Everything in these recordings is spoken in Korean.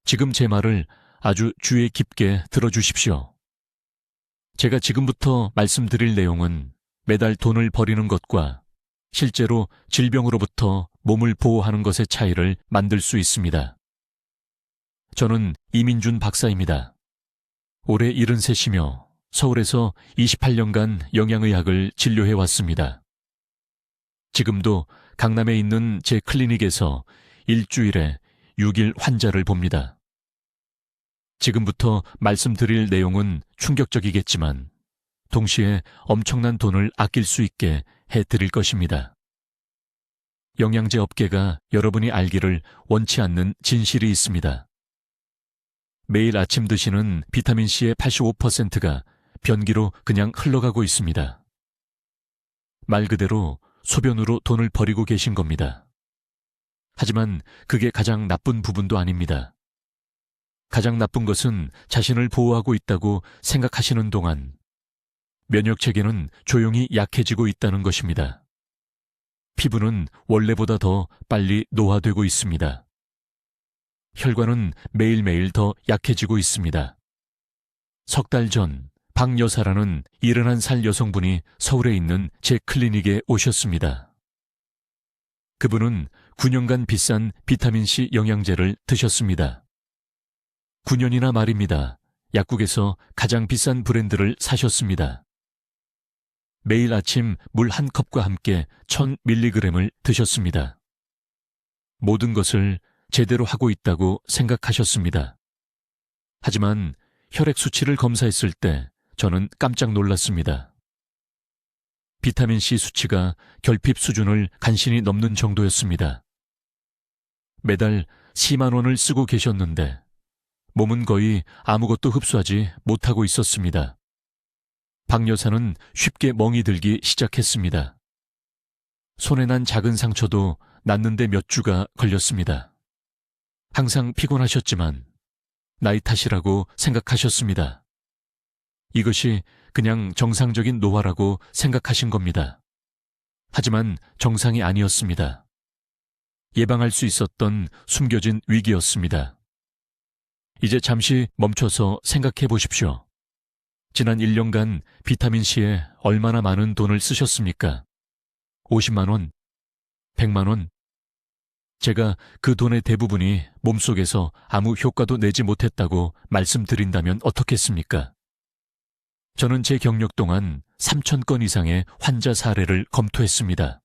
지금 제 말을 아주 주의 깊게 들어주십시오. 제가 지금부터 말씀드릴 내용은 매달 돈을 버리는 것과 실제로 질병으로부터 몸을 보호하는 것의 차이를 만들 수 있습니다. 저는 이민준 박사입니다. 올해 73이며 서울에서 28년간 영양의학을 진료해 왔습니다. 지금도 강남에 있는 제 클리닉에서 일주일에 6일 환자를 봅니다. 지금부터 말씀드릴 내용은 충격적이겠지만 동시에 엄청난 돈을 아낄 수 있게 해드릴 것입니다. 영양제 업계가 여러분이 알기를 원치 않는 진실이 있습니다. 매일 아침 드시는 비타민C의 85%가 변기로 그냥 흘러가고 있습니다. 말 그대로 소변으로 돈을 버리고 계신 겁니다. 하지만 그게 가장 나쁜 부분도 아닙니다. 가장 나쁜 것은 자신을 보호하고 있다고 생각하시는 동안 면역체계는 조용히 약해지고 있다는 것입니다. 피부는 원래보다 더 빨리 노화되고 있습니다. 혈관은 매일매일 더 약해지고 있습니다. 석 달 전 박 여사라는 71살 여성분이 서울에 있는 제 클리닉에 오셨습니다. 그분은 9년간 비싼 비타민C 영양제를 드셨습니다. 9년이나 말입니다. 약국에서 가장 비싼 브랜드를 사셨습니다. 매일 아침 물 한 컵과 함께 1000mg을 드셨습니다. 모든 것을 제대로 하고 있다고 생각하셨습니다. 하지만 혈액 수치를 검사했을 때 저는 깜짝 놀랐습니다. 비타민C 수치가 결핍 수준을 간신히 넘는 정도였습니다. 매달 10만 원을 쓰고 계셨는데 몸은 거의 아무것도 흡수하지 못하고 있었습니다. 박 여사는 쉽게 멍이 들기 시작했습니다. 손에 난 작은 상처도 낫는데 몇 주가 걸렸습니다. 항상 피곤하셨지만 나이 탓이라고 생각하셨습니다. 이것이 그냥 정상적인 노화라고 생각하신 겁니다. 하지만 정상이 아니었습니다. 예방할 수 있었던 숨겨진 위기였습니다. 이제 잠시 멈춰서 생각해 보십시오. 지난 1년간 비타민C에 얼마나 많은 돈을 쓰셨습니까? 50만 원? 100만 원? 제가 그 돈의 대부분이 몸속에서 아무 효과도 내지 못했다고 말씀드린다면 어떻겠습니까? 저는 제 경력 동안 3,000건 이상의 환자 사례를 검토했습니다.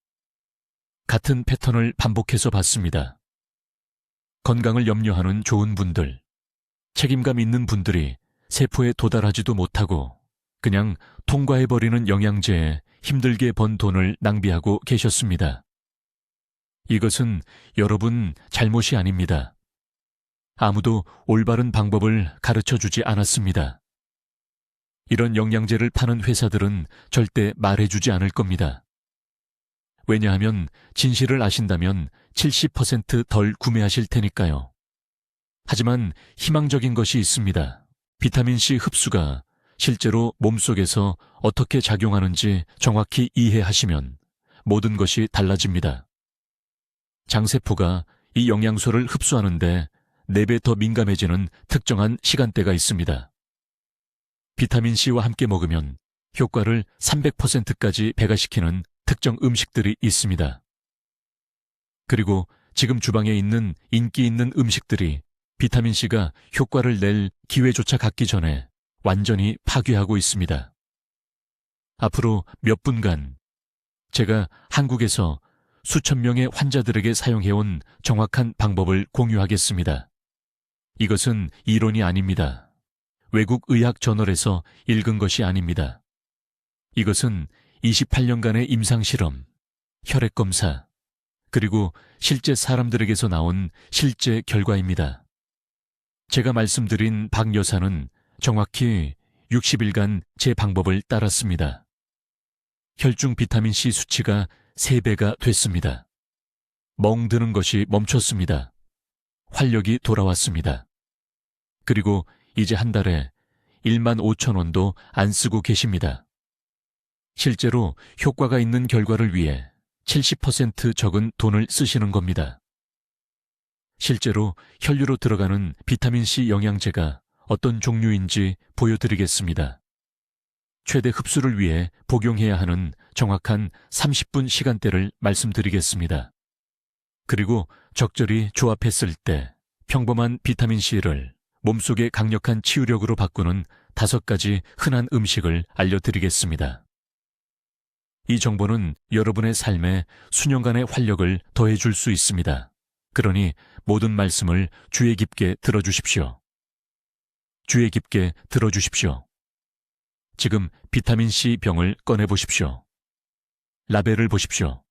같은 패턴을 반복해서 봤습니다. 건강을 염려하는 좋은 분들, 책임감 있는 분들이 세포에 도달하지도 못하고 그냥 통과해버리는 영양제에 힘들게 번 돈을 낭비하고 계셨습니다. 이것은 여러분 잘못이 아닙니다. 아무도 올바른 방법을 가르쳐주지 않았습니다. 이런 영양제를 파는 회사들은 절대 말해주지 않을 겁니다. 왜냐하면 진실을 아신다면 70%덜 구매하실 테니까요. 하지만 희망적인 것이 있습니다. 비타민C 흡수가 실제로 몸속에서 어떻게 작용하는지 정확히 이해하시면 모든 것이 달라집니다. 장세포가 이 영양소를 흡수하는데 4배 더 민감해지는 특정한 시간대가 있습니다. 비타민C와 함께 먹으면 효과를 300%까지 배가시키는 특정 음식들이 있습니다. 그리고 지금 주방에 있는 인기 있는 음식들이 비타민C가 효과를 낼 기회조차 갖기 전에 완전히 파괴하고 있습니다. 앞으로 몇 분간 제가 한국에서 수천 명의 환자들에게 사용해온 정확한 방법을 공유하겠습니다. 이것은 이론이 아닙니다. 외국 의학 저널에서 읽은 것이 아닙니다. 이것은 28년간의 임상실험, 혈액검사, 그리고 실제 사람들에게서 나온 실제 결과입니다. 제가 말씀드린 박 여사는 정확히 60일간 제 방법을 따랐습니다. 혈중 비타민C 수치가 3배가 됐습니다. 멍드는 것이 멈췄습니다. 활력이 돌아왔습니다. 그리고 이제 한 달에 15,000원도 안 쓰고 계십니다. 실제로 효과가 있는 결과를 위해 70% 적은 돈을 쓰시는 겁니다. 실제로 혈류로 들어가는 비타민C 영양제가 어떤 종류인지 보여드리겠습니다. 최대 흡수를 위해 복용해야 하는 정확한 30분 시간대를 말씀드리겠습니다. 그리고 적절히 조합했을 때 평범한 비타민C를 몸속의 강력한 치유력으로 바꾸는 5가지 흔한 음식을 알려드리겠습니다. 이 정보는 여러분의 삶에 수년간의 활력을 더해줄 수 있습니다. 그러니 모든 말씀을 주의 깊게 들어주십시오. 주의 깊게 들어주십시오. 지금 비타민C 병을 꺼내보십시오. 라벨을 보십시오.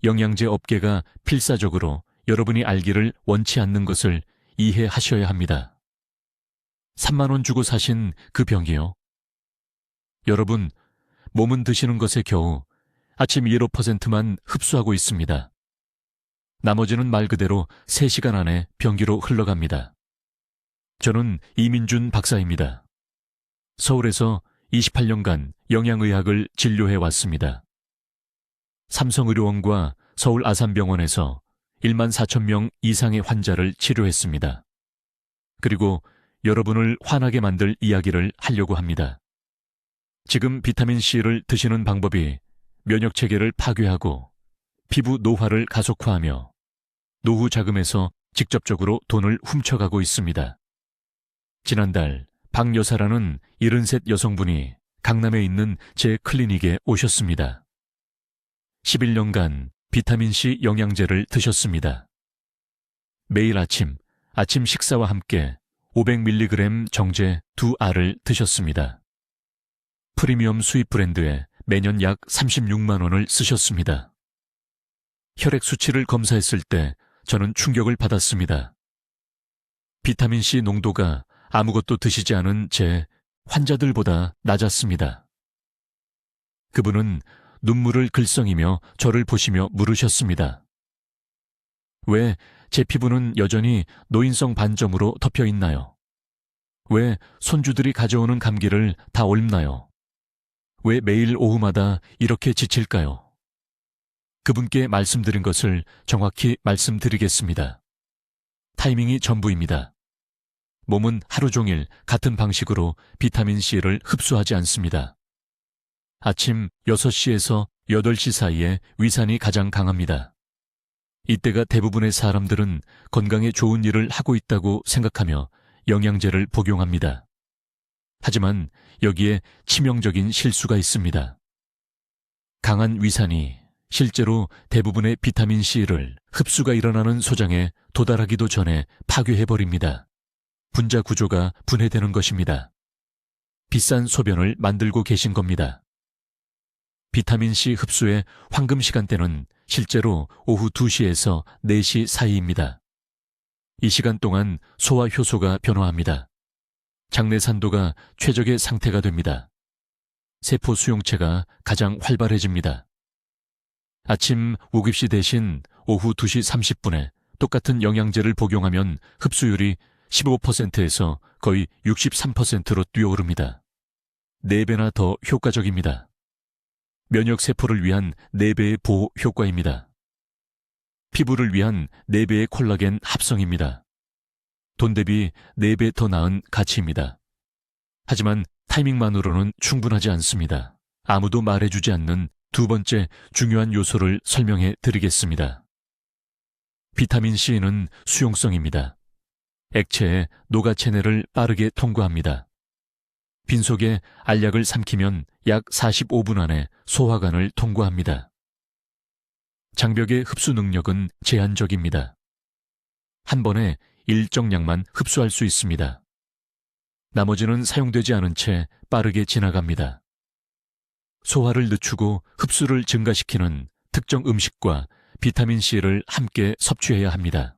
영양제 업계가 필사적으로 여러분이 알기를 원치 않는 것을 이해하셔야 합니다. 3만 원 주고 사신 그 병이요. 여러분, 몸은 드시는 것에 겨우 아침 1~5%만 흡수하고 있습니다. 나머지는 말 그대로 3시간 안에 변기로 흘러갑니다. 저는 이민준 박사입니다. 서울에서 28년간 영양의학을 진료해 왔습니다. 삼성의료원과 서울 아산병원에서 1만 4천 명 이상의 환자를 치료했습니다. 그리고 여러분을 화나게 만들 이야기를 하려고 합니다. 지금 비타민C를 드시는 방법이 면역체계를 파괴하고 피부 노화를 가속화하며 노후 자금에서 직접적으로 돈을 훔쳐가고 있습니다. 지난달 박 여사라는 73 여성분이 강남에 있는 제 클리닉에 오셨습니다. 11년간 비타민C 영양제를 드셨습니다. 매일 아침 식사와 함께 500mg 정제 2알을 드셨습니다. 프리미엄 수입 브랜드에 매년 약 36만 원을 쓰셨습니다. 혈액 수치를 검사했을 때 저는 충격을 받았습니다. 비타민C 농도가 아무것도 드시지 않은 제 환자들보다 낮았습니다. 그분은 눈물을 글썽이며 저를 보시며 물으셨습니다. 왜 제 피부는 여전히 노인성 반점으로 덮여 있나요? 왜 손주들이 가져오는 감기를 다 옮나요? 왜 매일 오후마다 이렇게 지칠까요? 그분께 말씀드린 것을 정확히 말씀드리겠습니다. 타이밍이 전부입니다. 몸은 하루 종일 같은 방식으로 비타민C를 흡수하지 않습니다. 아침 6시에서 8시 사이에 위산이 가장 강합니다. 이때가 대부분의 사람들은 건강에 좋은 일을 하고 있다고 생각하며 영양제를 복용합니다. 하지만 여기에 치명적인 실수가 있습니다. 강한 위산이 실제로 대부분의 비타민C를 흡수가 일어나는 소장에 도달하기도 전에 파괴해버립니다. 분자 구조가 분해되는 것입니다. 비싼 소변을 만들고 계신 겁니다. 비타민C 흡수의 황금 시간대는 실제로 오후 2시에서 4시 사이입니다. 이 시간 동안 소화 효소가 변화합니다. 장내 산도가 최적의 상태가 됩니다. 세포 수용체가 가장 활발해집니다. 아침 오급시 대신 오후 2시 30분에 똑같은 영양제를 복용하면 흡수율이 15%에서 거의 63%로 뛰어오릅니다. 4배나 더 효과적입니다. 면역세포를 위한 4배의 보호 효과입니다. 피부를 위한 4배의 콜라겐 합성입니다. 돈 대비 4배 더 나은 가치입니다. 하지만 타이밍만으로는 충분하지 않습니다. 아무도 말해주지 않는 두 번째 중요한 요소를 설명해 드리겠습니다. 비타민C는 수용성입니다. 액체에 녹아 체내를 빠르게 통과합니다. 빈속에 알약을 삼키면 약 45분 안에 소화관을 통과합니다. 장벽의 흡수 능력은 제한적입니다. 한 번에 일정량만 흡수할 수 있습니다. 나머지는 사용되지 않은 채 빠르게 지나갑니다. 소화를 늦추고 흡수를 증가시키는 특정 음식과 비타민C를 함께 섭취해야 합니다.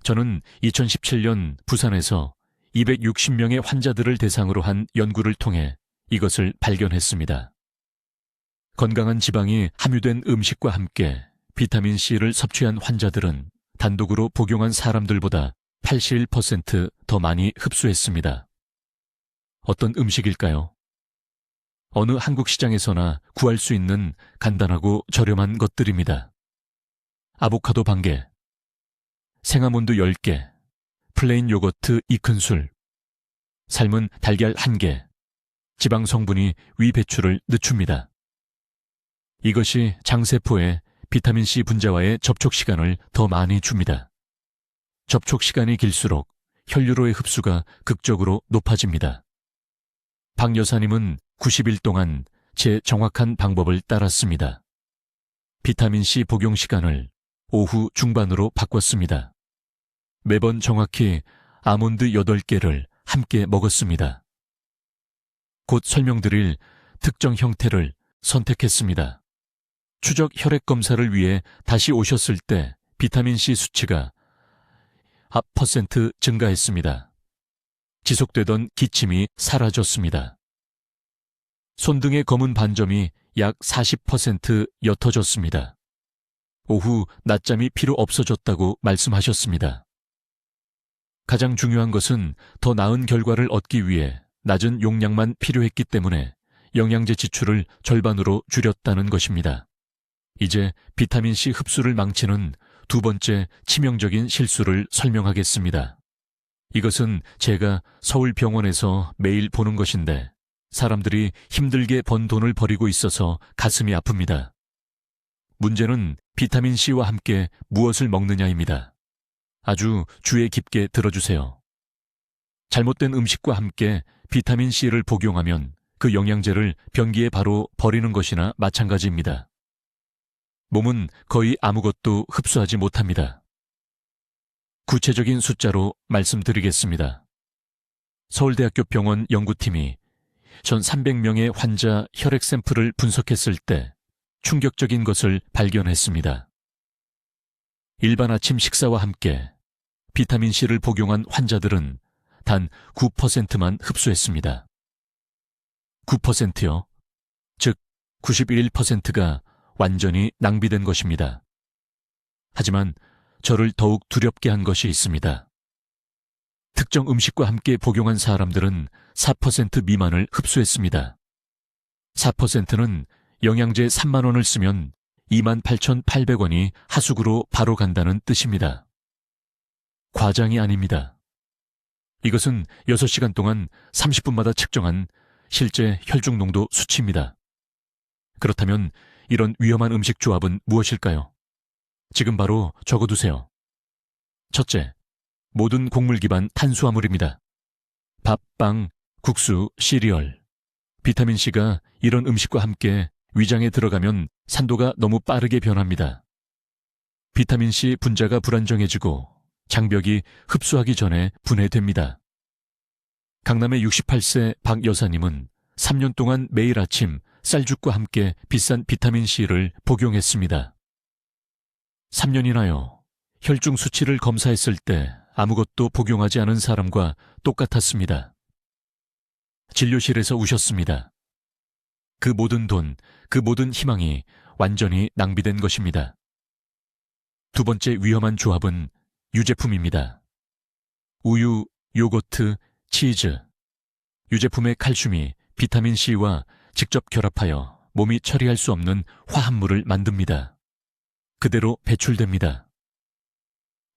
저는 2017년 부산에서 260명의 환자들을 대상으로 한 연구를 통해 이것을 발견했습니다. 건강한 지방이 함유된 음식과 함께 비타민C를 섭취한 환자들은 단독으로 복용한 사람들보다 81% 더 많이 흡수했습니다. 어떤 음식일까요? 어느 한국 시장에서나 구할 수 있는 간단하고 저렴한 것들입니다. 아보카도 반개, 생아몬드 10개, 플레인 요거트 2큰술, 삶은 달걀 1개, 지방 성분이 위 배출을 늦춥니다. 이것이 장세포에 비타민C 분자와의 접촉 시간을 더 많이 줍니다. 접촉 시간이 길수록 혈류로의 흡수가 극적으로 높아집니다. 박 여사님은 90일 동안 제 정확한 방법을 따랐습니다. 비타민C 복용 시간을 오후 중반으로 바꿨습니다. 매번 정확히 아몬드 8개를 함께 먹었습니다. 곧 설명드릴 특정 형태를 선택했습니다. 추적 혈액 검사를 위해 다시 오셨을 때 비타민C 수치가 0% 증가했습니다. 지속되던 기침이 사라졌습니다. 손등의 검은 반점이 약 40% 옅어졌습니다. 오후 낮잠이 필요 없어졌다고 말씀하셨습니다. 가장 중요한 것은 더 나은 결과를 얻기 위해 낮은 용량만 필요했기 때문에 영양제 지출을 절반으로 줄였다는 것입니다. 이제 비타민C 흡수를 망치는 두 번째 치명적인 실수를 설명하겠습니다. 이것은 제가 서울병원에서 매일 보는 것인데 사람들이 힘들게 번 돈을 버리고 있어서 가슴이 아픕니다. 문제는 비타민C와 함께 무엇을 먹느냐입니다. 아주 주의 깊게 들어주세요. 잘못된 음식과 함께 비타민C를 복용하면 그 영양제를 변기에 바로 버리는 것이나 마찬가지입니다. 몸은 거의 아무것도 흡수하지 못합니다. 구체적인 숫자로 말씀드리겠습니다. 서울대학교 병원 연구팀이 전 300명의 환자 혈액 샘플을 분석했을 때 충격적인 것을 발견했습니다. 일반 아침 식사와 함께 비타민C를 복용한 환자들은 단 9%만 흡수했습니다. 9%요? 즉 91%가 완전히 낭비된 것입니다. 하지만 저를 더욱 두렵게 한 것이 있습니다. 특정 음식과 함께 복용한 사람들은 4% 미만을 흡수했습니다. 4%는 영양제 3만 원을 쓰면 28,800원이 하수구로 바로 간다는 뜻입니다. 과장이 아닙니다. 이것은 6시간 동안 30분마다 측정한 실제 혈중 농도 수치입니다. 그렇다면 이런 위험한 음식 조합은 무엇일까요? 지금 바로 적어두세요. 첫째, 모든 곡물 기반 탄수화물입니다. 밥, 빵, 국수, 시리얼. 비타민C가 이런 음식과 함께 위장에 들어가면 산도가 너무 빠르게 변합니다. 비타민C 분자가 불안정해지고 장벽이 흡수하기 전에 분해됩니다. 강남의 68세 박 여사님은 3년 동안 매일 아침 쌀죽과 함께 비싼 비타민C를 복용했습니다. 3년이나요. 혈중 수치를 검사했을 때 아무것도 복용하지 않은 사람과 똑같았습니다. 진료실에서 우셨습니다. 그 모든 돈, 그 모든 희망이 완전히 낭비된 것입니다. 두 번째 위험한 조합은 유제품입니다. 우유, 요거트, 치즈. 유제품의 칼슘이 비타민C와 직접 결합하여 몸이 처리할 수 없는 화합물을 만듭니다. 그대로 배출됩니다.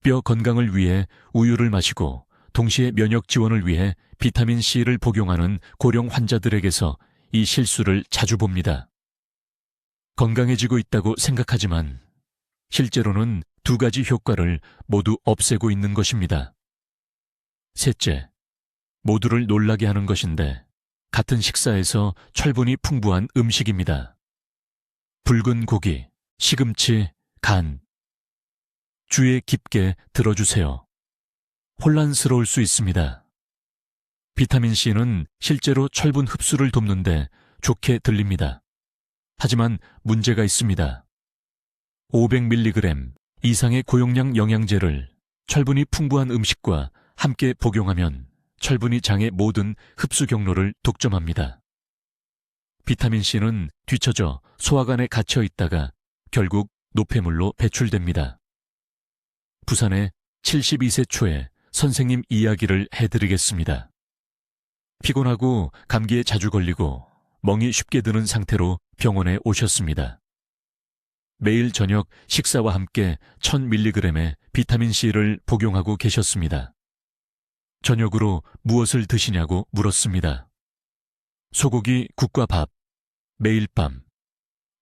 뼈 건강을 위해 우유를 마시고 동시에 면역 지원을 위해 비타민C를 복용하는 고령 환자들에게서 이 실수를 자주 봅니다. 건강해지고 있다고 생각하지만 실제로는 두 가지 효과를 모두 없애고 있는 것입니다. 셋째, 모두를 놀라게 하는 것인데 같은 식사에서 철분이 풍부한 음식입니다. 붉은 고기, 시금치, 간. 주의 깊게 들어주세요. 혼란스러울 수 있습니다. 비타민C는 실제로 철분 흡수를 돕는데 좋게 들립니다. 하지만 문제가 있습니다. 500mg 이상의 고용량 영양제를 철분이 풍부한 음식과 함께 복용하면 철분이 장의 모든 흡수 경로를 독점합니다. 비타민C는 뒤처져 소화관에 갇혀 있다가 결국 노폐물로 배출됩니다. 부산의 72세 초에 선생님 이야기를 해드리겠습니다. 피곤하고 감기에 자주 걸리고 멍이 쉽게 드는 상태로 병원에 오셨습니다. 매일 저녁 식사와 함께 1000mg의 비타민C를 복용하고 계셨습니다. 저녁으로 무엇을 드시냐고 물었습니다. 소고기 국과 밥, 매일 밤.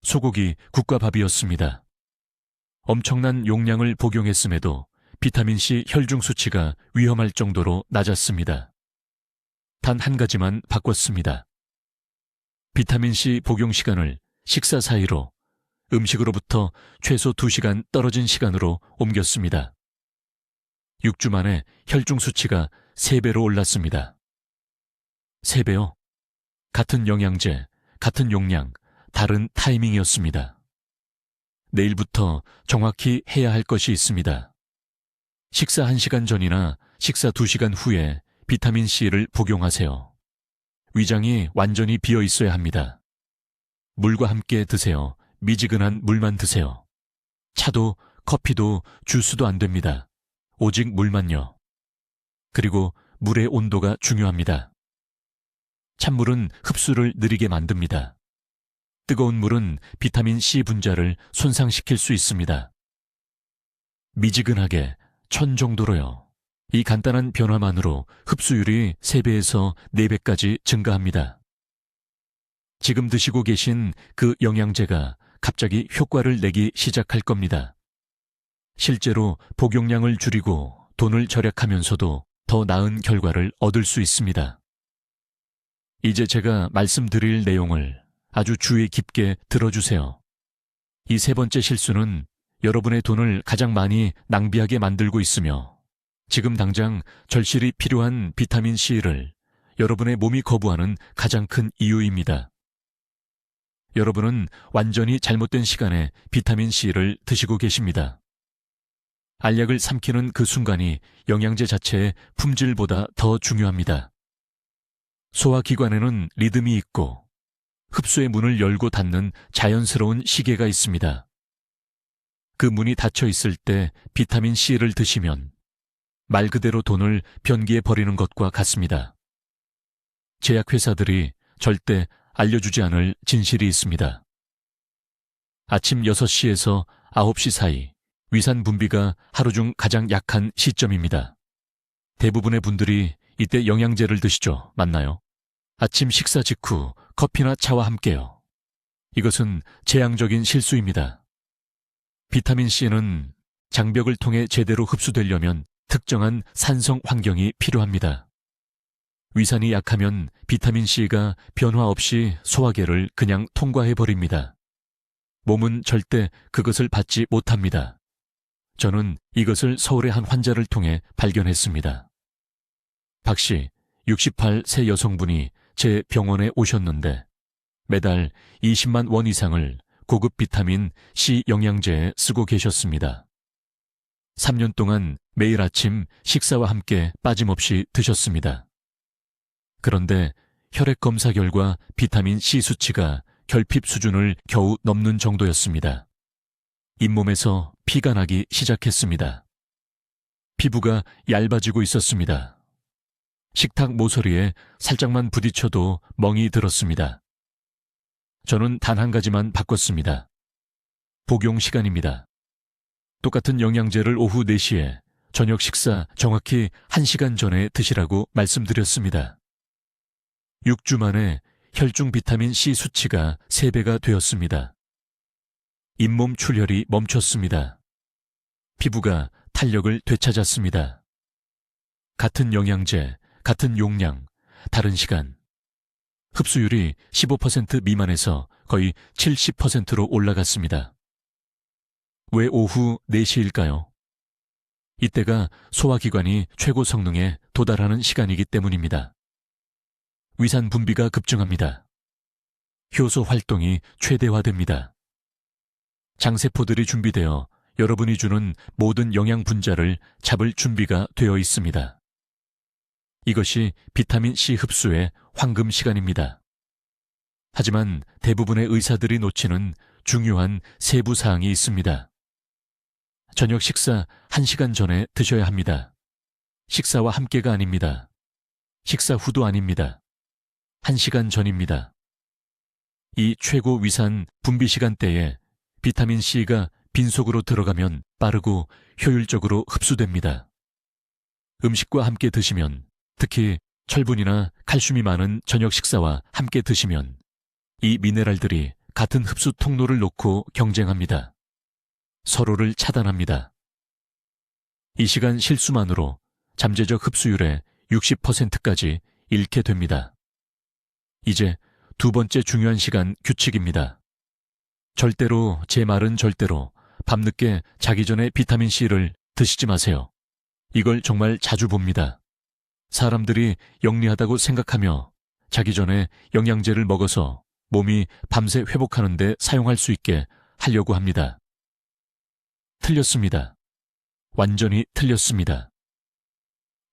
소고기 국과 밥이었습니다. 엄청난 용량을 복용했음에도 비타민C 혈중 수치가 위험할 정도로 낮았습니다. 단 한 가지만 바꿨습니다. 비타민C 복용 시간을 식사 사이로 음식으로부터 최소 2시간 떨어진 시간으로 옮겼습니다. 6주 만에 혈중 수치가 3배로 올랐습니다. 3배요? 같은 영양제, 같은 용량, 다른 타이밍이었습니다. 내일부터 정확히 해야 할 것이 있습니다. 식사 1시간 전이나 식사 2시간 후에 비타민C를 복용하세요. 위장이 완전히 비어 있어야 합니다. 물과 함께 드세요. 미지근한 물만 드세요. 차도 커피도 주스도 안 됩니다. 오직 물만요. 그리고 물의 온도가 중요합니다. 찬물은 흡수를 느리게 만듭니다. 뜨거운 물은 비타민C 분자를 손상시킬 수 있습니다. 미지근하게 1000 정도로요. 이 간단한 변화만으로 흡수율이 3배에서 4배까지 증가합니다. 지금 드시고 계신 그 영양제가 갑자기 효과를 내기 시작할 겁니다. 실제로 복용량을 줄이고 돈을 절약하면서도 더 나은 결과를 얻을 수 있습니다. 이제 제가 말씀드릴 내용을 아주 주의 깊게 들어주세요. 이 3번째 실수는 여러분의 돈을 가장 많이 낭비하게 만들고 있으며 지금 당장 절실히 필요한 비타민C를 여러분의 몸이 거부하는 가장 큰 이유입니다. 여러분은 완전히 잘못된 시간에 비타민C를 드시고 계십니다. 알약을 삼키는 그 순간이 영양제 자체의 품질보다 더 중요합니다. 소화기관에는 리듬이 있고 흡수의 문을 열고 닫는 자연스러운 시계가 있습니다. 그 문이 닫혀 있을 때 비타민C를 드시면 말 그대로 돈을 변기에 버리는 것과 같습니다. 제약회사들이 절대 알려주지 않을 진실이 있습니다. 아침 6시에서 9시 사이 위산 분비가 하루 중 가장 약한 시점입니다. 대부분의 분들이 이때 영양제를 드시죠. 맞나요? 아침 식사 직후 커피나 차와 함께요. 이것은 재앙적인 실수입니다. 비타민C는 장벽을 통해 제대로 흡수되려면 특정한 산성 환경이 필요합니다. 위산이 약하면 비타민C가 변화 없이 소화계를 그냥 통과해버립니다. 몸은 절대 그것을 받지 못합니다. 저는 이것을 서울의 한 환자를 통해 발견했습니다. 박 씨, 68세 여성분이 제 병원에 오셨는데 매달 20만 원 이상을 고급 비타민 C 영양제에 쓰고 계셨습니다. 3년 동안 매일 아침 식사와 함께 빠짐없이 드셨습니다. 그런데 혈액 검사 결과 비타민 C 수치가 결핍 수준을 겨우 넘는 정도였습니다. 잇몸에서 피가 나기 시작했습니다. 피부가 얇아지고 있었습니다. 식탁 모서리에 살짝만 부딪혀도 멍이 들었습니다. 저는 단 한 가지만 바꿨습니다. 복용 시간입니다. 똑같은 영양제를 오후 4시에 저녁 식사 정확히 1시간 전에 드시라고 말씀드렸습니다. 6주 만에 혈중 비타민 C 수치가 3배가 되었습니다. 잇몸 출혈이 멈췄습니다. 피부가 탄력을 되찾았습니다. 같은 영양제, 같은 용량, 다른 시간. 흡수율이 15% 미만에서 거의 70%로 올라갔습니다. 왜 오후 4시일까요? 이때가 소화기관이 최고 성능에 도달하는 시간이기 때문입니다. 위산 분비가 급증합니다. 효소 활동이 최대화됩니다. 장세포들이 준비되어 여러분이 주는 모든 영양 분자를 잡을 준비가 되어 있습니다. 이것이 비타민 C 흡수의 황금 시간입니다. 하지만 대부분의 의사들이 놓치는 중요한 세부 사항이 있습니다. 저녁 식사 1시간 전에 드셔야 합니다. 식사와 함께가 아닙니다. 식사 후도 아닙니다. 1시간 전입니다. 이 최고 위산 분비 시간대에 비타민 C가 빈속으로 들어가면 빠르고 효율적으로 흡수됩니다. 음식과 함께 드시면, 특히 철분이나 칼슘이 많은 저녁 식사와 함께 드시면 이 미네랄들이 같은 흡수 통로를 놓고 경쟁합니다. 서로를 차단합니다. 이 시간 실수만으로 잠재적 흡수율의 60%까지 잃게 됩니다. 이제 두 번째 중요한 시간 규칙입니다. 절대로, 제 말은 절대로 밤늦게 자기 전에 비타민 C를 드시지 마세요. 이걸 정말 자주 봅니다. 사람들이 영리하다고 생각하며 자기 전에 영양제를 먹어서 몸이 밤새 회복하는 데 사용할 수 있게 하려고 합니다. 틀렸습니다. 완전히 틀렸습니다.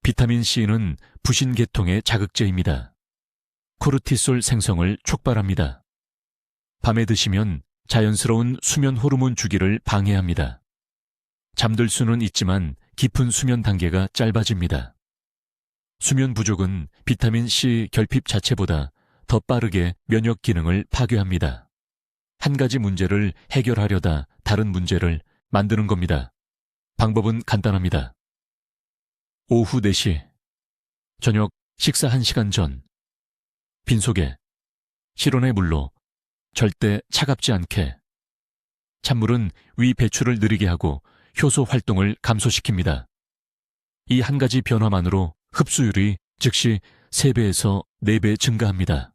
비타민 C는 부신계통의 자극제입니다. 코르티솔 생성을 촉발합니다. 밤에 드시면 자연스러운 수면 호르몬 주기를 방해합니다. 잠들 수는 있지만 깊은 수면 단계가 짧아집니다. 수면 부족은 비타민 C 결핍 자체보다 더 빠르게 면역 기능을 파괴합니다. 한 가지 문제를 해결하려다 다른 문제를 만드는 겁니다. 방법은 간단합니다. 오후 4시, 저녁 식사 1시간 전, 빈속에, 실온의 물로, 절대 차갑지 않게. 찬물은 위 배출을 느리게 하고 효소 활동을 감소시킵니다. 이 한 가지 변화만으로 흡수율이 즉시 3배에서 4배 증가합니다.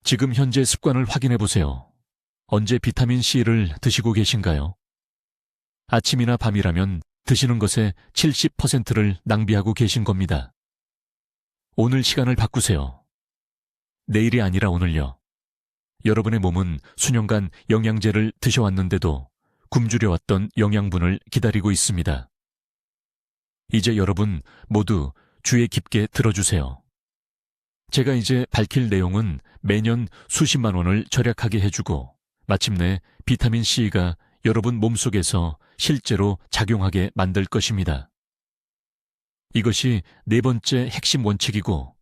지금 현재 습관을 확인해 보세요. 언제 비타민 C를 드시고 계신가요? 아침이나 밤이라면 드시는 것의 70%를 낭비하고 계신 겁니다. 오늘 시간을 바꾸세요. 내일이 아니라 오늘요. 여러분의 몸은 수년간 영양제를 드셔왔는데도 굶주려왔던 영양분을 기다리고 있습니다. 이제 여러분 모두 주의 깊게 들어주세요. 제가 이제 밝힐 내용은 매년 수십만 원을 절약하게 해주고 마침내 비타민 C가 여러분 몸속에서 실제로 작용하게 만들 것입니다. 이것이 4번째 핵심 원칙이고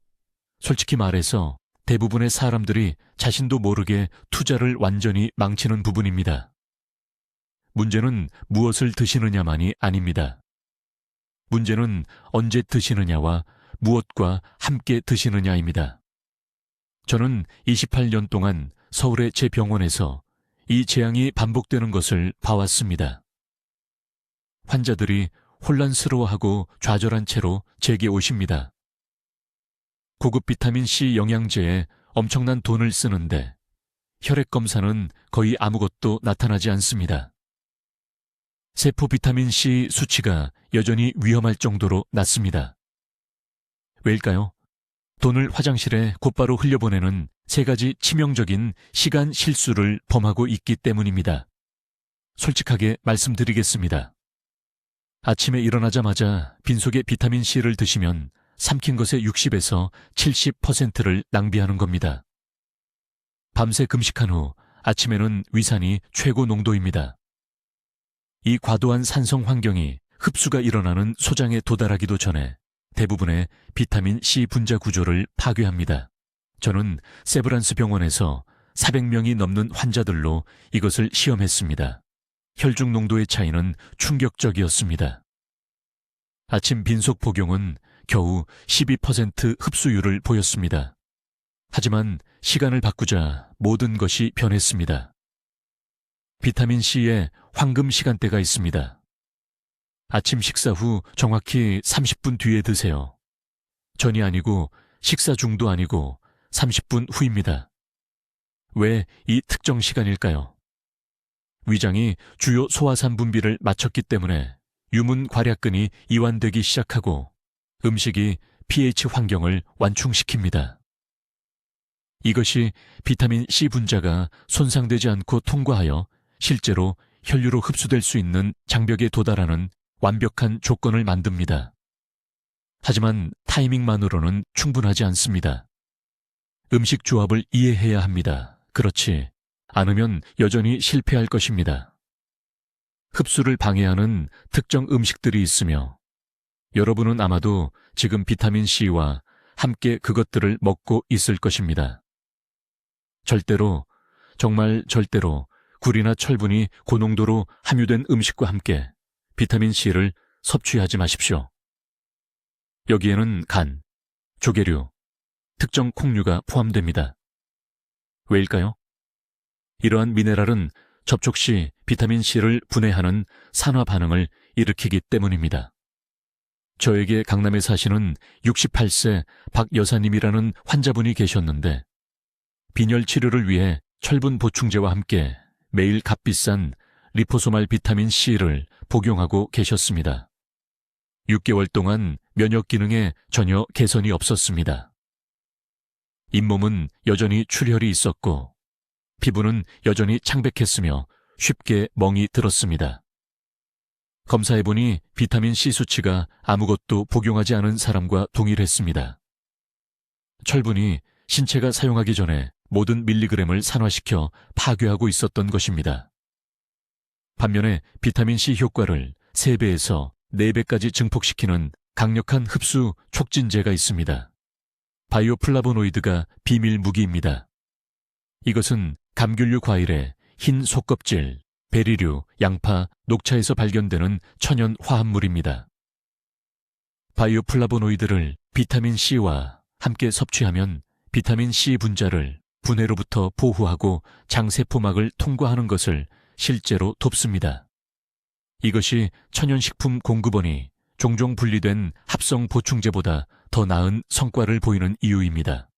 솔직히 말해서 대부분의 사람들이 자신도 모르게 투자를 완전히 망치는 부분입니다. 문제는 무엇을 드시느냐만이 아닙니다. 문제는 언제 드시느냐와 무엇과 함께 드시느냐입니다. 저는 28년 동안 서울의 제 병원에서 이 재앙이 반복되는 것을 봐왔습니다. 환자들이 혼란스러워하고 좌절한 채로 제게 오십니다. 고급 비타민 C 영양제에 엄청난 돈을 쓰는데 혈액 검사는 거의 아무것도 나타나지 않습니다. 세포 비타민 C 수치가 여전히 위험할 정도로 낮습니다. 왜일까요? 돈을 화장실에 곧바로 흘려보내는 3가지 치명적인 시간 실수를 범하고 있기 때문입니다. 솔직하게 말씀드리겠습니다. 아침에 일어나자마자 빈속에 비타민 C를 드시면 삼킨 것의 60에서 70%를 낭비하는 겁니다. 밤새 금식한 후 아침에는 위산이 최고 농도입니다. 이 과도한 산성 환경이 흡수가 일어나는 소장에 도달하기도 전에 대부분의 비타민 C 분자 구조를 파괴합니다. 저는 세브란스 병원에서 400명이 넘는 환자들로 이것을 시험했습니다. 혈중 농도의 차이는 충격적이었습니다. 아침 빈속 복용은 겨우 12% 흡수율을 보였습니다. 하지만 시간을 바꾸자 모든 것이 변했습니다. 비타민 C에 황금 시간대가 있습니다. 아침 식사 후 정확히 30분 뒤에 드세요. 전이 아니고 식사 중도 아니고 30분 후입니다. 왜 이 특정 시간일까요? 위장이 주요 소화산 분비를 마쳤기 때문에 유문 괄약근이 이완되기 시작하고 음식이 pH 환경을 완충시킵니다. 이것이 비타민 C 분자가 손상되지 않고 통과하여 실제로 혈류로 흡수될 수 있는 장벽에 도달하는 완벽한 조건을 만듭니다. 하지만 타이밍만으로는 충분하지 않습니다. 음식 조합을 이해해야 합니다. 그렇지 않으면 여전히 실패할 것입니다. 흡수를 방해하는 특정 음식들이 있으며 여러분은 아마도 지금 비타민 C와 함께 그것들을 먹고 있을 것입니다. 절대로, 정말 절대로 굴이나 철분이 고농도로 함유된 음식과 함께 비타민 C를 섭취하지 마십시오. 여기에는 간, 조개류, 특정 콩류가 포함됩니다. 왜일까요? 이러한 미네랄은 접촉 시 비타민 C를 분해하는 산화 반응을 일으키기 때문입니다. 저에게 강남에 사시는 68세 박 여사님이라는 환자분이 계셨는데 빈혈 치료를 위해 철분 보충제와 함께 매일 값비싼 리포소말 비타민 C를 복용하고 계셨습니다. 6개월 동안 면역 기능에 전혀 개선이 없었습니다. 잇몸은 여전히 출혈이 있었고 피부는 여전히 창백했으며 쉽게 멍이 들었습니다. 검사해보니 비타민 C 수치가 아무것도 복용하지 않은 사람과 동일했습니다. 철분이 신체가 사용하기 전에 모든 밀리그램을 산화시켜 파괴하고 있었던 것입니다. 반면에 비타민 C 효과를 3배에서 4배까지 증폭시키는 강력한 흡수 촉진제가 있습니다. 바이오플라보노이드가 비밀 무기입니다. 이것은 감귤류 과일의 흰 속껍질, 베리류, 양파, 녹차에서 발견되는 천연 화합물입니다. 바이오플라보노이드를 비타민 C와 함께 섭취하면 비타민 C 분자를 분해로부터 보호하고 장세포막을 통과하는 것을 실제로 돕습니다. 이것이 천연식품공급원이 종종 분리된 합성 보충제보다 더 나은 성과를 보이는 이유입니다.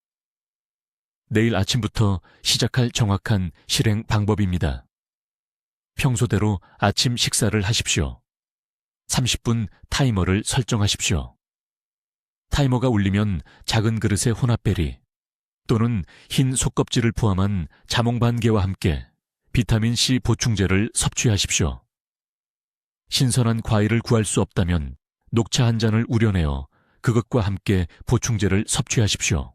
내일 아침부터 시작할 정확한 실행 방법입니다. 평소대로 아침 식사를 하십시오. 30분 타이머를 설정하십시오. 타이머가 울리면 작은 그릇에 혼합베리 또는 흰 속껍질을 포함한 자몽반개와 함께 비타민 C 보충제를 섭취하십시오. 신선한 과일을 구할 수 없다면 녹차 한 잔을 우려내어 그것과 함께 보충제를 섭취하십시오.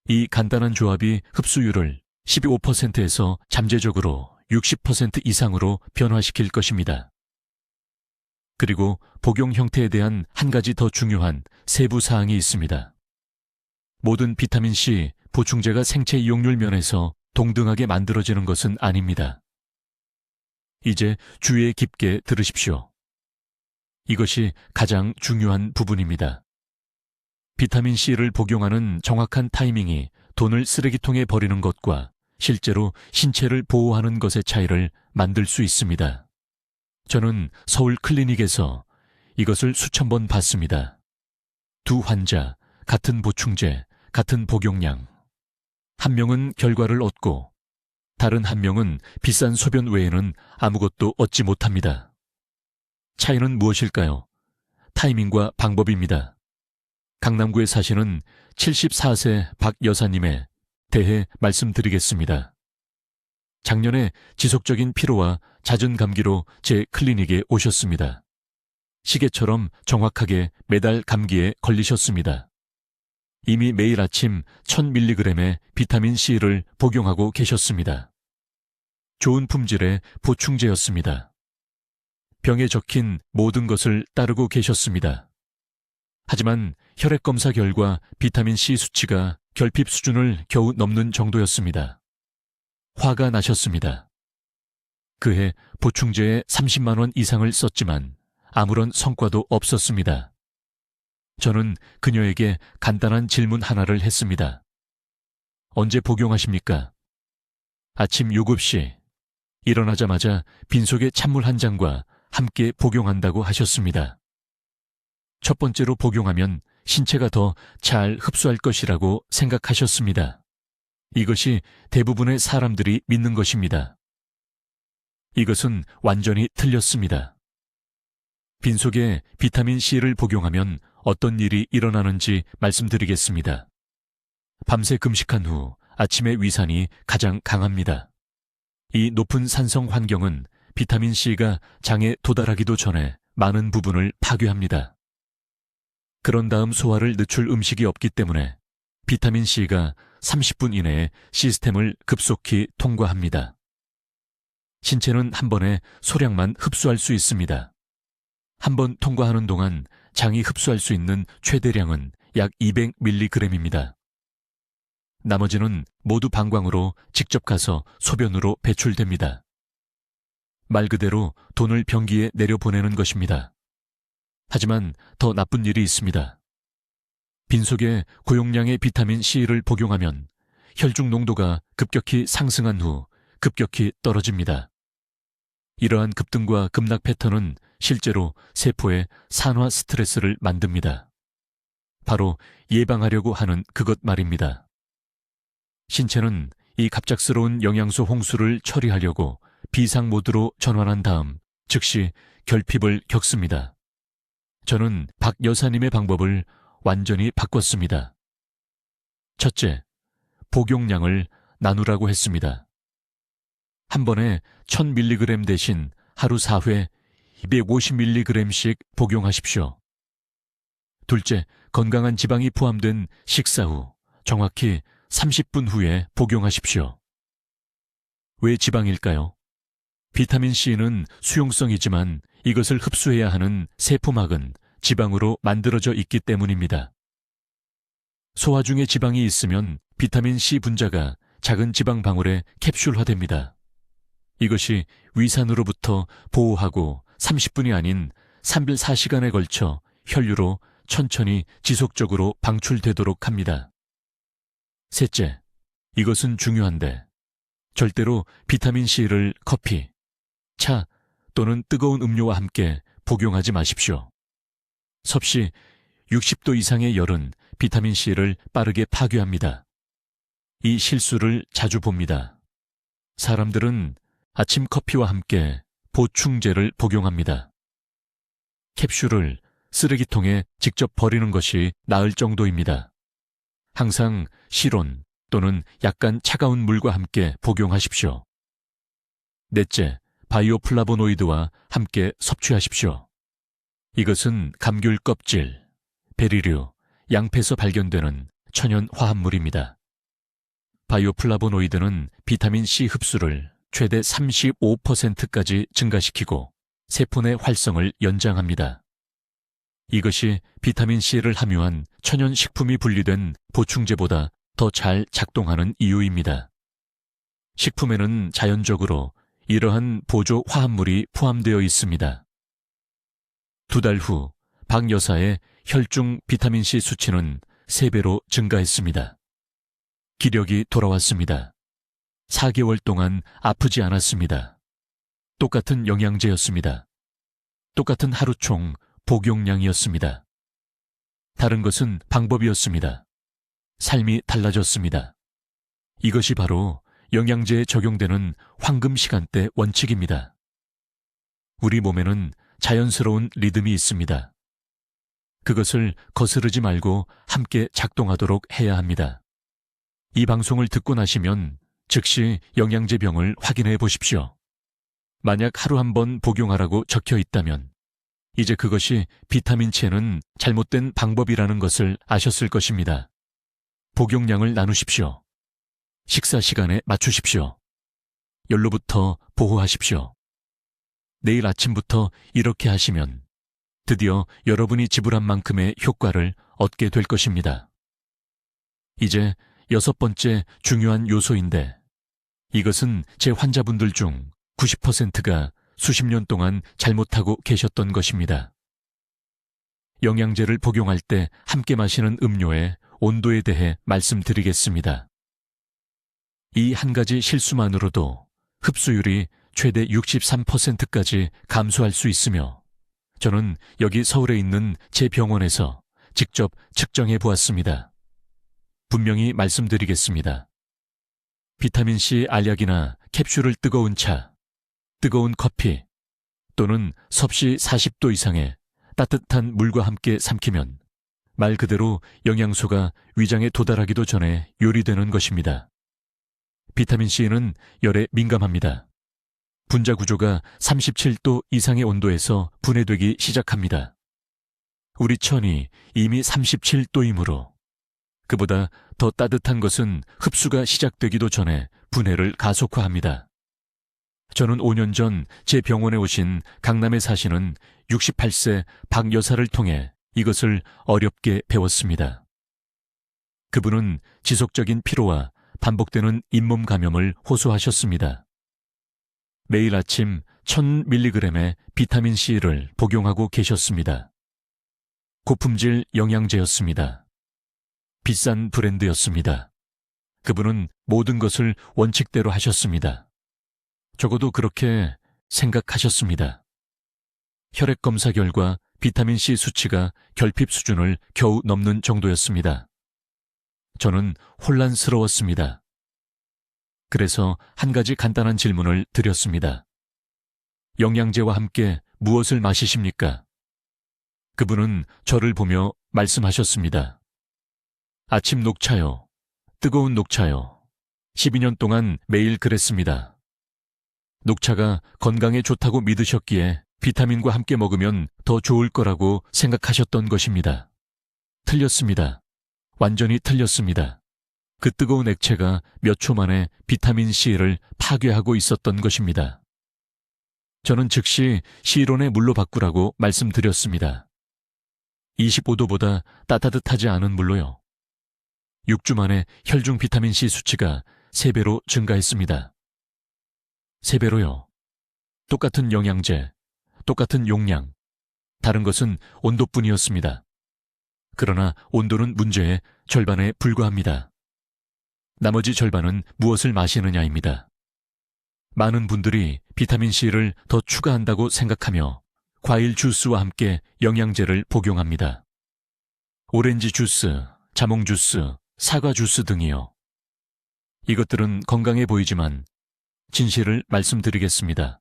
이 간단한 조합이 흡수율을 15%에서 잠재적으로 60% 이상으로 변화시킬 것입니다. 그리고 복용 형태에 대한 한 가지 더 중요한 세부 사항이 있습니다. 모든 비타민 C 보충제가 생체 이용률 면에서 동등하게 만들어지는 것은 아닙니다. 이제 주의 깊게 들으십시오. 이것이 가장 중요한 부분입니다. 비타민 C를 복용하는 정확한 타이밍이 돈을 쓰레기통에 버리는 것과 실제로 신체를 보호하는 것의 차이를 만들 수 있습니다. 저는 서울 클리닉에서 이것을 수천 번 봤습니다. 두 환자, 같은 보충제, 같은 복용량. 한 명은 결과를 얻고 다른 한 명은 비싼 소변 외에는 아무것도 얻지 못합니다. 차이는 무엇일까요? 타이밍과 방법입니다. 강남구에 사시는 74세 박 여사님에 대해 말씀드리겠습니다. 작년에 지속적인 피로와 잦은 감기로 제 클리닉에 오셨습니다. 시계처럼 정확하게 매달 감기에 걸리셨습니다. 이미 매일 아침 1000mg의 비타민 C를 복용하고 계셨습니다. 좋은 품질의 보충제였습니다. 병에 적힌 모든 것을 따르고 계셨습니다. 하지만 혈액검사 결과 비타민 C 수치가 결핍 수준을 겨우 넘는 정도였습니다. 화가 나셨습니다. 그해 보충제에 30만 원 이상을 썼지만 아무런 성과도 없었습니다. 저는 그녀에게 간단한 질문 하나를 했습니다. 언제 복용하십니까? 아침 7시. 일어나자마자 빈속에 찬물 한 잔과 함께 복용한다고 하셨습니다. 첫 번째로 복용하면 신체가 더 잘 흡수할 것이라고 생각하셨습니다. 이것이 대부분의 사람들이 믿는 것입니다. 이것은 완전히 틀렸습니다. 빈속에 비타민 C를 복용하면 어떤 일이 일어나는지 말씀드리겠습니다. 밤새 금식한 후 아침의 위산이 가장 강합니다. 이 높은 산성 환경은 비타민 C가 장에 도달하기도 전에 많은 부분을 파괴합니다. 그런 다음 소화를 늦출 음식이 없기 때문에 비타민 C가 30분 이내에 시스템을 급속히 통과합니다. 신체는 한 번에 소량만 흡수할 수 있습니다. 한 번 통과하는 동안 장이 흡수할 수 있는 최대량은 약 200mg입니다. 나머지는 모두 방광으로 직접 가서 소변으로 배출됩니다. 말 그대로 돈을 변기에 내려보내는 것입니다. 하지만 더 나쁜 일이 있습니다. 빈속에 고용량의 비타민 C를 복용하면 혈중 농도가 급격히 상승한 후 급격히 떨어집니다. 이러한 급등과 급락 패턴은 실제로 세포에 산화 스트레스를 만듭니다. 바로 예방하려고 하는 그것 말입니다. 신체는 이 갑작스러운 영양소 홍수를 처리하려고 비상 모드로 전환한 다음 즉시 결핍을 겪습니다. 저는 박 여사님의 방법을 완전히 바꿨습니다. 첫째, 복용량을 나누라고 했습니다. 한 번에 1000mg 대신 하루 4회 250mg씩 복용하십시오. 둘째, 건강한 지방이 포함된 식사 후 정확히 30분 후에 복용하십시오. 왜 지방일까요? 비타민C는 수용성이지만 이것을 흡수해야 하는 세포막은 지방으로 만들어져 있기 때문입니다. 소화 중에 지방이 있으면 비타민C 분자가 작은 지방 방울에 캡슐화됩니다. 이것이 위산으로부터 보호하고 30분이 아닌 3-4시간에 걸쳐 혈류로 천천히 지속적으로 방출되도록 합니다. 셋째, 이것은 중요한데 절대로 비타민C를 커피, 차 또는 뜨거운 음료와 함께 복용하지 마십시오. 섭씨 60도 이상의 열은 비타민C를 빠르게 파괴합니다. 이 실수를 자주 봅니다. 사람들은 아침 커피와 함께 보충제를 복용합니다. 캡슐을 쓰레기통에 직접 버리는 것이 나을 정도입니다. 항상 실온 또는 약간 차가운 물과 함께 복용하십시오. 넷째, 바이오플라보노이드와 함께 섭취하십시오. 이것은 감귤 껍질, 베리류, 양패에서 발견되는 천연 화합물입니다. 바이오플라보노이드는 비타민C 흡수를 최대 35%까지 증가시키고 세포 내 활성을 연장합니다. 이것이 비타민C를 함유한 천연 식품이 분리된 보충제보다 더 잘 작동하는 이유입니다. 식품에는 자연적으로 이러한 보조 화합물이 포함되어 있습니다. 2달 후 박 여사의 혈중 비타민C 수치는 3배로 증가했습니다. 기력이 돌아왔습니다. 4개월 동안 아프지 않았습니다. 똑같은 영양제였습니다. 똑같은 하루총 복용량이었습니다. 다른 것은 방법이었습니다. 삶이 달라졌습니다. 이것이 바로 영양제에 적용되는 황금 시간대 원칙입니다. 우리 몸에는 자연스러운 리듬이 있습니다. 그것을 거스르지 말고 함께 작동하도록 해야 합니다. 이 방송을 듣고 나시면 즉시 영양제병을 확인해 보십시오. 만약 하루 한 번 복용하라고 적혀 있다면 이제 그것이 비타민C는 잘못된 방법이라는 것을 아셨을 것입니다. 복용량을 나누십시오. 식사 시간에 맞추십시오. 열로부터 보호하십시오. 내일 아침부터 이렇게 하시면 드디어 여러분이 지불한 만큼의 효과를 얻게 될 것입니다. 이제 6번째 중요한 요소인데 이것은 제 환자분들 중 90%가 수십 년 동안 잘못하고 계셨던 것입니다. 영양제를 복용할 때 함께 마시는 음료의 온도에 대해 말씀드리겠습니다. 이 한 가지 실수만으로도 흡수율이 최대 63%까지 감소할 수 있으며 저는 여기 서울에 있는 제 병원에서 직접 측정해 보았습니다. 분명히 말씀드리겠습니다. 비타민C 알약이나 캡슐을 뜨거운 차, 뜨거운 커피 또는 섭씨 40도 이상의 따뜻한 물과 함께 삼키면 말 그대로 영양소가 위장에 도달하기도 전에 요리되는 것입니다. 비타민C는 열에 민감합니다. 분자 구조가 37도 이상의 온도에서 분해되기 시작합니다. 우리 천이 이미 37도이므로 그보다 더 따뜻한 것은 흡수가 시작되기도 전에 분해를 가속화합니다. 저는 5년 전 제 병원에 오신 강남에 사시는 68세 박 여사를 통해 이것을 어렵게 배웠습니다. 그분은 지속적인 피로와 반복되는 잇몸 감염을 호소하셨습니다. 매일 아침 1000mg의 비타민 C를 복용하고 계셨습니다. 고품질 영양제였습니다. 비싼 브랜드였습니다. 그분은 모든 것을 원칙대로 하셨습니다. 적어도 그렇게 생각하셨습니다. 혈액 검사 결과 비타민 C 수치가 결핍 수준을 겨우 넘는 정도였습니다. 저는 혼란스러웠습니다. 그래서 한 가지 간단한 질문을 드렸습니다. 영양제와 함께 무엇을 마시십니까? 그분은 저를 보며 말씀하셨습니다. 아침 녹차요. 뜨거운 녹차요. 12년 동안 매일 그랬습니다. 녹차가 건강에 좋다고 믿으셨기에 비타민과 함께 먹으면 더 좋을 거라고 생각하셨던 것입니다. 틀렸습니다. 완전히 틀렸습니다. 그 뜨거운 액체가 몇 초 만에 비타민 C를 파괴하고 있었던 것입니다. 저는 즉시 C론의 물로 바꾸라고 말씀드렸습니다. 25도보다 따뜻하지 않은 물로요. 6주 만에 혈중 비타민 C 수치가 3배로 증가했습니다. 3배로요. 똑같은 영양제, 똑같은 용량, 다른 것은 온도뿐이었습니다. 그러나 온도는 문제의 절반에 불과합니다. 나머지 절반은 무엇을 마시느냐입니다. 많은 분들이 비타민C를 더 추가한다고 생각하며 과일 주스와 함께 영양제를 복용합니다. 오렌지 주스, 자몽 주스, 사과 주스 등이요. 이것들은 건강해 보이지만 진실을 말씀드리겠습니다.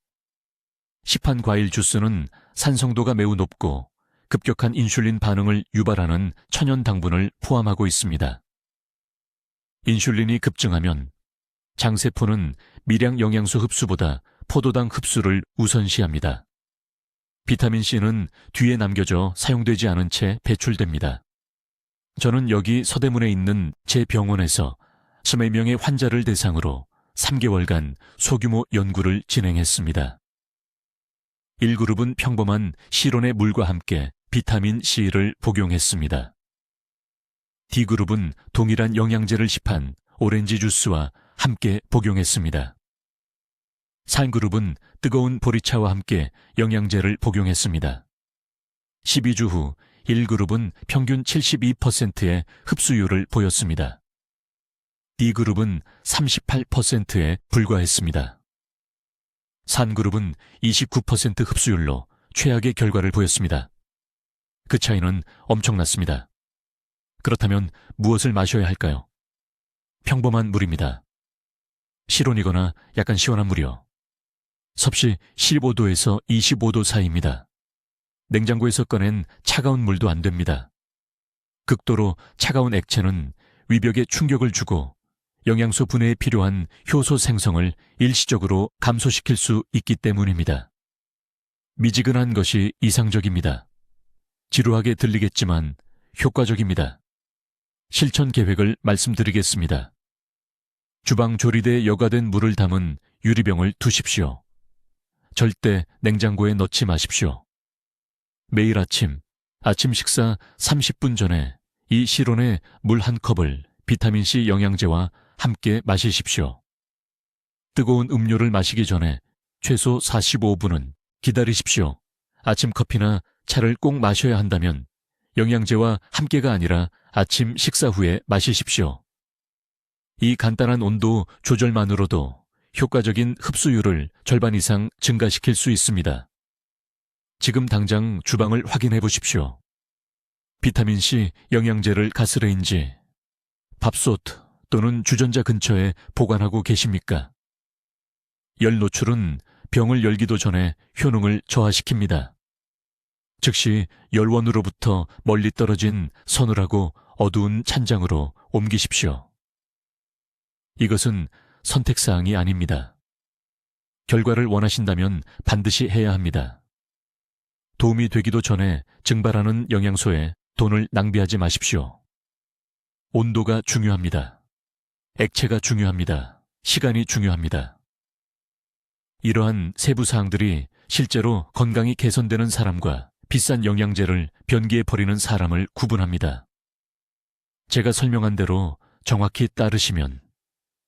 시판 과일 주스는 산성도가 매우 높고 급격한 인슐린 반응을 유발하는 천연 당분을 포함하고 있습니다. 인슐린이 급증하면 장세포는 미량 영양소 흡수보다 포도당 흡수를 우선시합니다. 비타민C는 뒤에 남겨져 사용되지 않은 채 배출됩니다. 저는 여기 서대문에 있는 제 병원에서 20명의 환자를 대상으로 3개월간 소규모 연구를 진행했습니다. 1그룹은 평범한 C론의 물과 함께 비타민 C를 복용했습니다. D그룹은 동일한 영양제를 시판 오렌지 주스와 함께 복용했습니다. 3그룹은 뜨거운 보리차와 함께 영양제를 복용했습니다. 12주 후 1그룹은 평균 72%의 흡수율을 보였습니다. D그룹은 38%에 불과했습니다. 3그룹은 29% 흡수율로 최악의 결과를 보였습니다. 그 차이는 엄청났습니다. 그렇다면 무엇을 마셔야 할까요? 평범한 물입니다. 실온이거나 약간 시원한 물이요. 섭씨 15도에서 25도 사이입니다. 냉장고에서 꺼낸 차가운 물도 안 됩니다. 극도로 차가운 액체는 위벽에 충격을 주고 영양소 분해에 필요한 효소 생성을 일시적으로 감소시킬 수 있기 때문입니다. 미지근한 것이 이상적입니다. 지루하게 들리겠지만 효과적입니다. 실천 계획을 말씀드리겠습니다. 주방 조리대에 여과된 물을 담은 유리병을 두십시오. 절대 냉장고에 넣지 마십시오. 매일 아침 식사 30분 전에 이 실온에 물 한 컵을 비타민C 영양제와 함께 마시십시오. 뜨거운 음료를 마시기 전에 최소 45분은 기다리십시오. 아침 커피나 차를 꼭 마셔야 한다면 영양제와 함께가 아니라 아침 식사 후에 마시십시오. 이 간단한 온도 조절만으로도 효과적인 흡수율을 절반 이상 증가시킬 수 있습니다. 지금 당장 주방을 확인해 보십시오. 비타민C 영양제를 가스레인지, 밥솥 또는 주전자 근처에 보관하고 계십니까? 열 노출은 병을 열기도 전에 효능을 저하시킵니다. 즉시 열원으로부터 멀리 떨어진 서늘하고 어두운 찬장으로 옮기십시오. 이것은 선택사항이 아닙니다. 결과를 원하신다면 반드시 해야 합니다. 도움이 되기도 전에 증발하는 영양소에 돈을 낭비하지 마십시오. 온도가 중요합니다. 액체가 중요합니다. 시간이 중요합니다. 이러한 세부 사항들이 실제로 건강이 개선되는 사람과 비싼 영양제를 변기에 버리는 사람을 구분합니다. 제가 설명한 대로 정확히 따르시면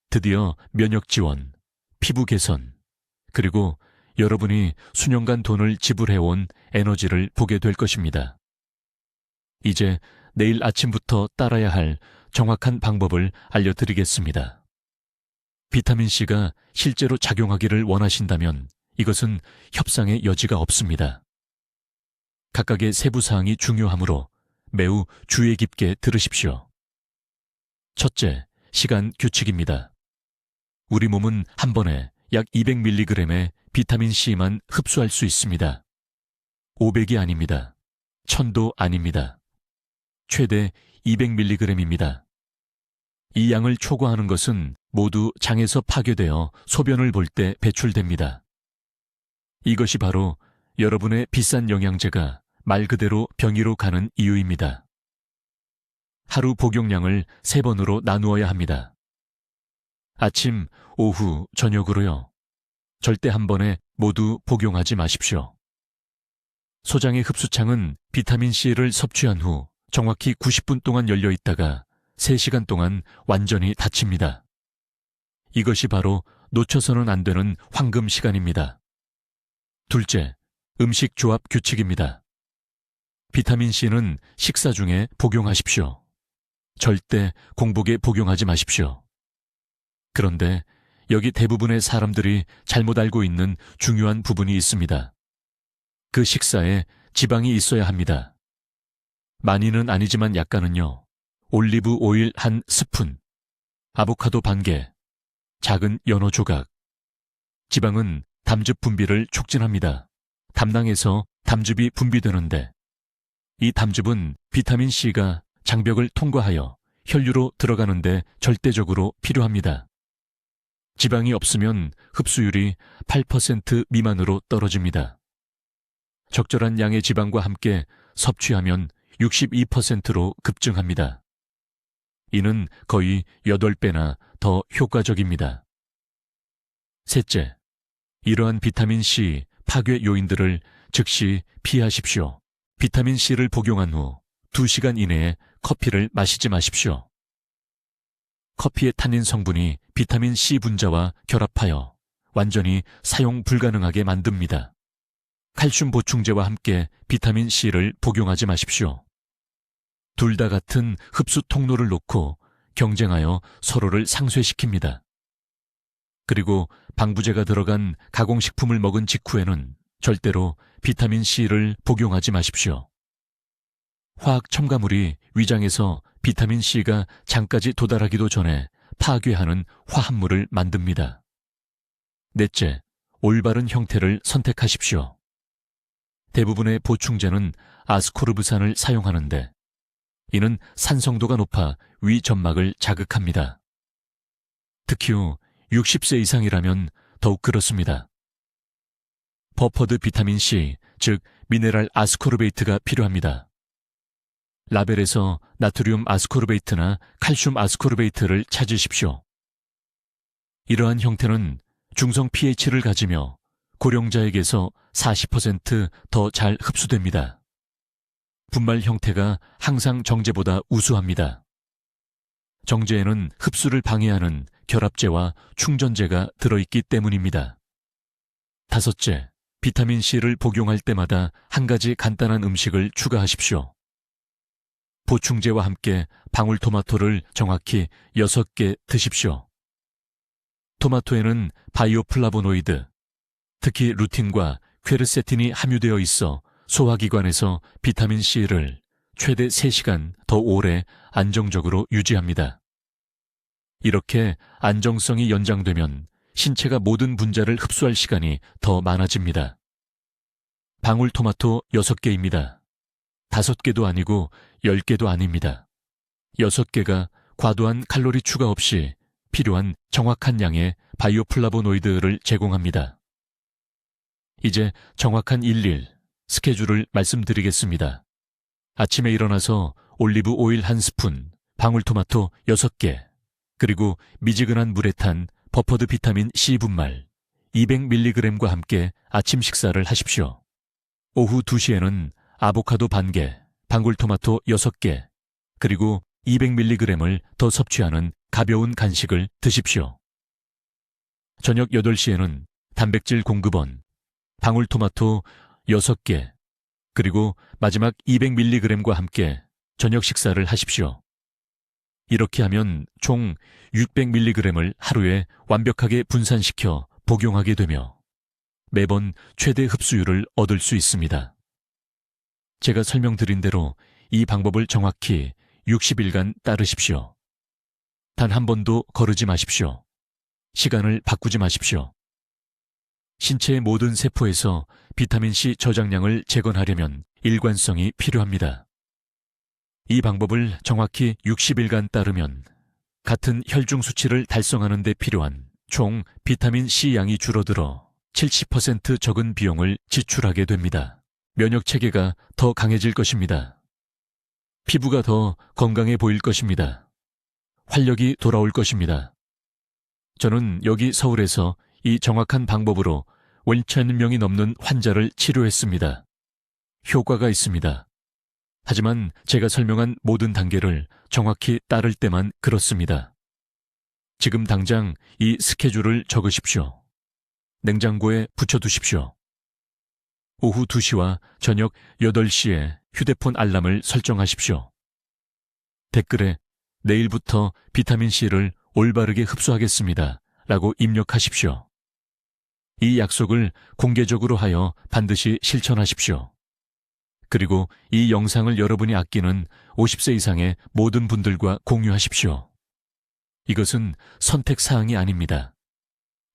드디어 면역 지원, 피부 개선, 그리고 여러분이 수년간 돈을 지불해온 에너지를 보게 될 것입니다. 이제 내일 아침부터 따라야 할 정확한 방법을 알려드리겠습니다. 비타민C가 실제로 작용하기를 원하신다면 이것은 협상의 여지가 없습니다. 각각의 세부 사항이 중요하므로 매우 주의 깊게 들으십시오. 첫째, 시간 규칙입니다. 우리 몸은 한 번에 약 200mg의 비타민C만 흡수할 수 있습니다. 500이 아닙니다. 1000도 아닙니다. 최대 200mg입니다. 이 양을 초과하는 것은 모두 장에서 파괴되어 소변을 볼 때 배출됩니다. 이것이 바로 여러분의 비싼 영양제가 말 그대로 병이로 가는 이유입니다. 하루 복용량을 3번으로 나누어야 합니다. 아침, 오후, 저녁으로요. 절대 한 번에 모두 복용하지 마십시오. 소장의 흡수창은 비타민C를 섭취한 후 정확히 90분 동안 열려 있다가 3시간 동안 완전히 닫힙니다. 이것이 바로 놓쳐서는 안 되는 황금 시간입니다. 둘째, 음식 조합 규칙입니다. 비타민C는 식사 중에 복용하십시오. 절대 공복에 복용하지 마십시오. 그런데 여기 대부분의 사람들이 잘못 알고 있는 중요한 부분이 있습니다. 그 식사에 지방이 있어야 합니다. 많이는 아니지만 약간은요. 올리브 오일 1스푼, 아보카도 반개, 작은 연어 조각. 지방은 담즙 분비를 촉진합니다. 담낭에서 담즙이 분비되는데 이 담즙은 비타민C가 장벽을 통과하여 혈류로 들어가는데 절대적으로 필요합니다. 지방이 없으면 흡수율이 8% 미만으로 떨어집니다. 적절한 양의 지방과 함께 섭취하면 62%로 급증합니다. 이는 거의 8배나 더 효과적입니다. 셋째, 이러한 비타민C 파괴 요인들을 즉시 피하십시오. 비타민C를 복용한 후 2시간 이내에 커피를 마시지 마십시오. 커피의 타닌 성분이 비타민C 분자와 결합하여 완전히 사용 불가능하게 만듭니다. 칼슘 보충제와 함께 비타민C를 복용하지 마십시오. 둘 다 같은 흡수 통로를 놓고 경쟁하여 서로를 상쇄시킵니다. 그리고 방부제가 들어간 가공식품을 먹은 직후에는 절대로 비타민C를 복용하지 마십시오. 화학 첨가물이 위장에서 비타민C가 장까지 도달하기도 전에 파괴하는 화합물을 만듭니다. 넷째, 올바른 형태를 선택하십시오. 대부분의 보충제는 아스코르브산을 사용하는데 이는 산성도가 높아 위 점막을 자극합니다. 특히 후 60세 이상이라면 더욱 그렇습니다. 버퍼드 비타민C, 즉 미네랄 아스코르베이트가 필요합니다. 라벨에서 나트륨 아스코르베이트나 칼슘 아스코르베이트를 찾으십시오. 이러한 형태는 중성 pH를 가지며 고령자에게서 40% 더 잘 흡수됩니다. 분말 형태가 항상 정제보다 우수합니다. 정제에는 흡수를 방해하는 결합제와 충전제가 들어있기 때문입니다. 다섯째, 비타민C를 복용할 때마다 한 가지 간단한 음식을 추가하십시오. 보충제와 함께 방울토마토를 정확히 6개 드십시오. 토마토에는 바이오플라보노이드, 특히 루틴과 퀘르세틴이 함유되어 있어 소화기관에서 비타민C를 최대 3시간 더 오래 안정적으로 유지합니다. 이렇게 안정성이 연장되면 신체가 모든 분자를 흡수할 시간이 더 많아집니다. 방울토마토 6개입니다. 5개도 아니고 10개도 아닙니다. 6개가 과도한 칼로리 추가 없이 필요한 정확한 양의 바이오플라보노이드를 제공합니다. 이제 정확한 일일, 스케줄을 말씀드리겠습니다. 아침에 일어나서 올리브 오일 1스푼, 방울토마토 6개, 그리고 미지근한 물에 탄 버퍼드 비타민 C 분말 200mg과 함께 아침 식사를 하십시오. 오후 2시에는 아보카도 반개, 방울토마토 6개, 그리고 200mg을 더 섭취하는 가벼운 간식을 드십시오. 저녁 8시에는 단백질 공급원, 방울토마토 6개, 그리고 마지막 200mg과 함께 저녁 식사를 하십시오. 이렇게 하면 총 600mg을 하루에 완벽하게 분산시켜 복용하게 되며 매번 최대 흡수율을 얻을 수 있습니다. 제가 설명드린 대로 이 방법을 정확히 60일간 따르십시오. 단 한 번도 거르지 마십시오. 시간을 바꾸지 마십시오. 신체의 모든 세포에서 비타민C 저장량을 재건하려면 일관성이 필요합니다. 이 방법을 정확히 60일간 따르면 같은 혈중 수치를 달성하는 데 필요한 총 비타민C 양이 줄어들어 70% 적은 비용을 지출하게 됩니다. 면역 체계가 더 강해질 것입니다. 피부가 더 건강해 보일 것입니다. 활력이 돌아올 것입니다. 저는 여기 서울에서 이 정확한 방법으로 1,000명이 넘는 환자를 치료했습니다. 효과가 있습니다. 하지만 제가 설명한 모든 단계를 정확히 따를 때만 그렇습니다. 지금 당장 이 스케줄을 적으십시오. 냉장고에 붙여두십시오. 오후 2시와 저녁 8시에 휴대폰 알람을 설정하십시오. 댓글에 내일부터 비타민C를 올바르게 흡수하겠습니다. 라고 입력하십시오. 이 약속을 공개적으로 하여 반드시 실천하십시오. 그리고 이 영상을 여러분이 아끼는 50세 이상의 모든 분들과 공유하십시오. 이것은 선택사항이 아닙니다.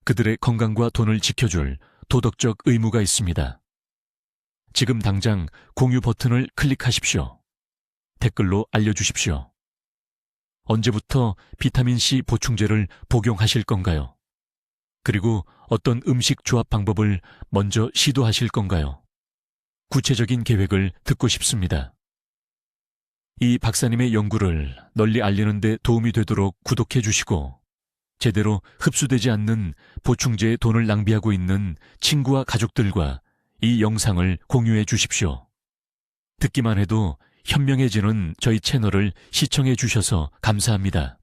그들의 건강과 돈을 지켜줄 도덕적 의무가 있습니다. 지금 당장 공유 버튼을 클릭하십시오. 댓글로 알려주십시오. 언제부터 비타민C 보충제를 복용하실 건가요? 그리고 어떤 음식 조합 방법을 먼저 시도하실 건가요? 구체적인 계획을 듣고 싶습니다. 이 박사님의 연구를 널리 알리는 데 도움이 되도록 구독해 주시고 제대로 흡수되지 않는 보충제에 돈을 낭비하고 있는 친구와 가족들과 이 영상을 공유해 주십시오. 듣기만 해도 현명해지는 저희 채널을 시청해 주셔서 감사합니다.